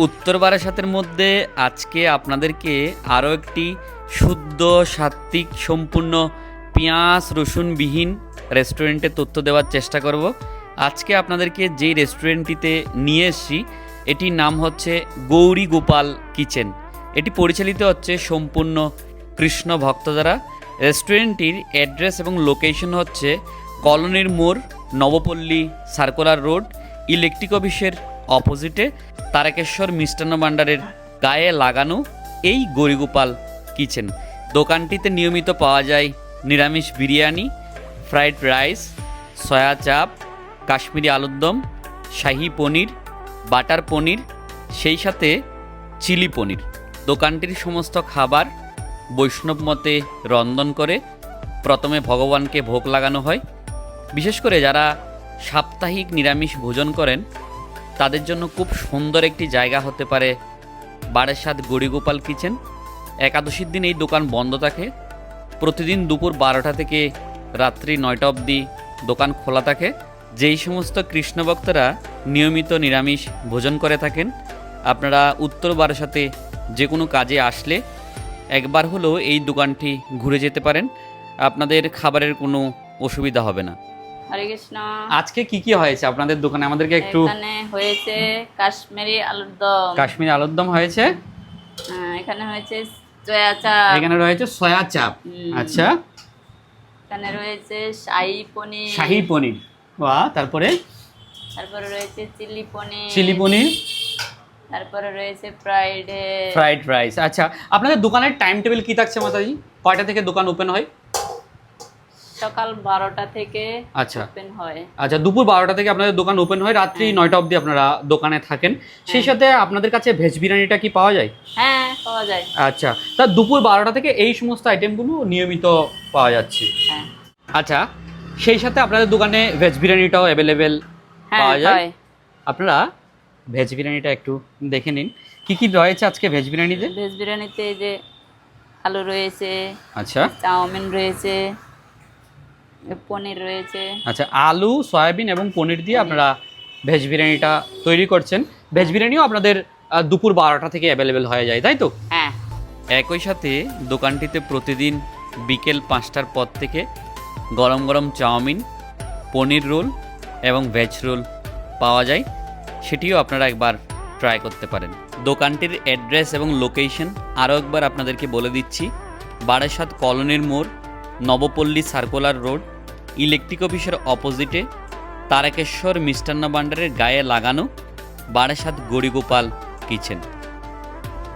উত্তর বারাসাতের মধ্যে আজকে আপনাদেরকে আরও একটি শুদ্ধ সাত্ত্বিক সম্পূর্ণ পেঁয়াজ রসুনবিহীন রেস্টুরেন্টের তথ্য দেওয়ার চেষ্টা করব। আজকে আপনাদেরকে যেই রেস্টুরেন্টটিতে নিয়ে এসেছি এটির নাম হচ্ছে গৌরী গোপাল কিচেন। এটি পরিচালিত হচ্ছে সম্পূর্ণ কৃষ্ণ ভক্ত দ্বারা। রেস্টুরেন্টটির অ্যাড্রেস এবং লোকেশন হচ্ছে কলোনির মোড়, নবপল্লী সার্কুলার রোড, ইলেকট্রিক অফিসের অপোজিটে, তারকেশ্বর মিষ্টান্ন ভাণ্ডারের গায়ে লাগানো এই গৌরীগোপাল কিচেন। দোকানটিতে নিয়মিত পাওয়া যায় নিরামিষ বিরিয়ানি, ফ্রাইড রাইস, সয়া চাপ, কাশ্মীরি আলুর দম, শাহি পনির, বাটার পনির, সেই সাথে চিলি পনির। দোকানটির সমস্ত খাবার বৈষ্ণব মতে রন্ধন করে প্রথমে ভগবানকে ভোগ লাগানো হয়। বিশেষ করে যারা সাপ্তাহিক নিরামিষ ভোজন করেন তাদের জন্য খুব সুন্দর একটি জায়গা হতে পারে বারাসাত গৌরীগোপাল কিচেন। একাদশীর দিন এই দোকান বন্ধ থাকে। প্রতিদিন দুপুর 12টা থেকে রাত্রি 9টা অবধি দোকান খোলা থাকে। যেই সমস্ত কৃষ্ণ ভক্তরা নিয়মিত নিরামিষ ভোজন করে থাকেন, আপনারা উত্তর বারাসাতে যে কোনো কাজে আসলে একবার হলেও এই দোকানটি ঘুরে যেতে পারেন। আপনাদের খাবারের কোনো অসুবিধা হবে না। হরে কৃষ্ণ। আজকে কি কি হয়েছে আপনাদের দোকানে আমাদেরকে একটু। এখানে হয়েছে কাশ্মীরি আলুর দম। কাশ্মীরি আলুর দম হয়েছে। এখানে হয়েছে সয়া চাপ। এখানে রয়েছে সয়া চাপ। আচ্ছা। এখানে রয়েছে শাহি পনির। শাহি পনির, বাহ। তারপরে রয়েছে চিলি পনির। চিলি পনির। তারপরে রয়েছে ফ্রাইড রাইস। আচ্ছা, আপনাদের দোকানের টাইম টেবিল কি থাকছে মাতাজি? কয়টা থেকে দোকান ওপেন হয়? সকাল 12টা থেকে আচ্ছা ওপেন হয়। আচ্ছা, দুপুর 12টা থেকে আপনাদের দোকান ওপেন হয়, রাত্রি 9টা অবধি আপনারা দোকানে থাকেন। সেই সাথে আপনাদের কাছে ভেজ বিরিয়ানিটা কি পাওয়া যায়? হ্যাঁ, পাওয়া যায়। আচ্ছা, তা দুপুর 12টা থেকে এই সমস্ত আইটেমগুলো নিয়মিত পাওয়া যাচ্ছে। হ্যাঁ। আচ্ছা, সেই সাথে আপনাদের দোকানে ভেজ বিরিয়ানিটাও অ্যাভেলেবেল পাওয়া যায়। আপনারা ভেজ বিরিয়ানিটা একটু দেখে নিন কি কি রয়েছে আজকে ভেজ বিরিয়ানিতে। ভেজ বিরিয়ানিতে যে আলু রয়েছে, আচ্ছা, চাউমিন রয়েছে, পনির রয়েছে। আচ্ছা, আলু, সয়াবিন এবং পনির দিয়ে আপনারা ভেজ বিরিয়ানিটা তৈরি করছেন। ভেজ বিরিয়ানিও আপনাদের দুপুর 12টা থেকে অ্যাভেলেবেল হয়ে যায়, তাই তো? হ্যাঁ। একই সাথে দোকানটিতে প্রতিদিন বিকেল 5টার পর থেকে গরম গরম চাউমিন, পনির রোল এবং ভেজ রোল পাওয়া যায়। সেটিও আপনারা একবার ট্রাই করতে পারেন। দোকানটির অ্যাড্রেস এবং লোকেশন আরও একবার আপনাদেরকে বলে দিচ্ছি। বারাসাত কলোনির মোড়, নবপল্লী সার্কুলার রোড, ইলেকট্রিক অফিসের অপোজিটে, তারকেশ্বর মিষ্টান্ন ভাণ্ডারের গায়ে লাগানো বারাসাত গৌরীগোপাল কিচেন।